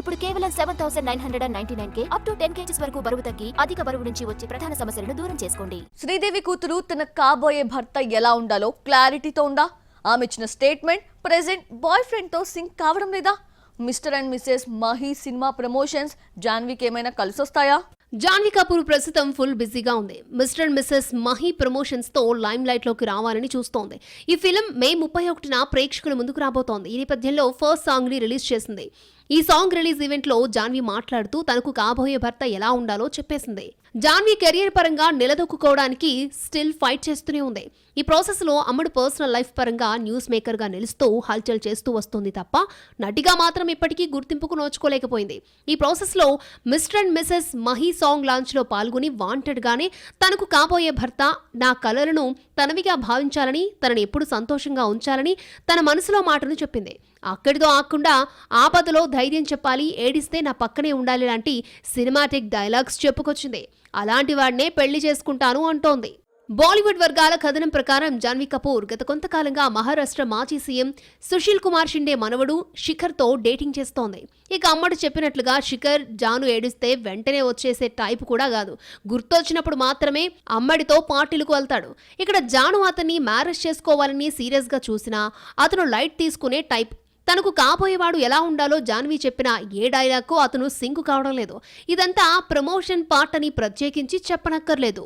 ఇప్పుడు కేవలం 7,999 up to 10 kgs వరకు బరువు తగ్గి అధిక బరువు నుంచి వచ్చే ప్రధాన సమస్యలను దూరం చేసుకోండి. శ్రీదేవి కూతురు తన కాబోయే భర్త ఎలా ఉండాలో క్లారిటీతో ఉందా? ఆమె ఇచ్చిన స్టేట్మెంట్ ప్రెజెంట్ బాయ్ ఫ్రెండ్ తో సింక్ కావడం లేదా? Mister and missus Mahi cinema promotions జాన్వీకి ఏమైనా కలిసొస్తాయా? జాన్వీ కపూర్ ప్రస్తుతం ఫుల్ బిజీగా ఉంది. Mister and missus Mahi promotions తో లైమ్ లైట్ లోకి రావాలని చూస్తోంది. ఈ ఫిల్మ్ మే 31న ప్రేక్షకుల ముందుకు రాబోతోంది. ఈ నేపథ్యంలో ఫస్ట్ సాంగ్ ని రిలీజ్ చేసింది. ఈ సాంగ్ రిలీజ్ ఈవెంట్ లో జాన్వీ మాట్లాడుతూ తనకు కాబోయే భర్త ఎలా ఉండాలో చెప్పేసింది. జాన్వీ కెరియర్ పరంగా నిలదొక్కుకోవడానికి స్టిల్ ఫైట్ చేస్తూనే ఉంది. ఈ ప్రాసెస్ లో అమ్మడు పర్సనల్ లైఫ్ పరంగా న్యూస్ మేకర్ గా నిలుస్తూ హల్చల్ చేస్తూ వస్తుంది తప్ప నటిగా మాత్రం ఇప్పటికీ గుర్తింపుకు నోచుకోలేకపోయింది. ఈ ప్రాసెస్ లో mister and missus Mahi song launch లో పాల్గొని వాంటెడ్ గానే తనకు కాబోయే భర్త నా కలలను తనవిగా భావించాలని, తనని ఎప్పుడు సంతోషంగా ఉంచాలని తన మనసులో మాటను చెప్పింది. అక్కడితో ఆకుండా ఆపదలో ధైర్యం చెప్పాలి, ఏడిస్తే నా పక్కనే ఉండాలి లాంటి సినిమాటిక్ డైలాగ్స్ చెప్పుకొచ్చింది. అలాంటి వాడినే పెళ్లి చేసుకుంటాను అంటోంది. బాలీవుడ్ వర్గాల కథనం ప్రకారం జాన్వీ కపూర్ గత కొంతకాలంగా మహారాష్ట్ర మాజీ సీఎం సుశీల్ కుమార్ షిండే మనవడు శిఖర్తో డేటింగ్ చేస్తోంది. ఇక అమ్మడు చెప్పినట్లుగా శిఖర్ జాను ఏడిస్తే వెంటనే వచ్చేసే టైపు కూడా కాదు. గుర్తొచ్చినప్పుడు మాత్రమే అమ్మడితో పార్టీలకు వెళ్తాడు. ఇక్కడ జాను అతన్ని మ్యారేజ్ చేసుకోవాలని సీరియస్ గా చూసినా అతను లైట్ తీసుకునే టైప్. తనకు కాబోయేవాడు ఎలా ఉండాలో జాన్వీ చెప్పిన ఏ డైలాగ్కు అతను సింక్ కావడం లేదు. ఇదంతా ప్రమోషన్ పార్ట్ అని ప్రత్యేకించి చెప్పనక్కర్లేదు.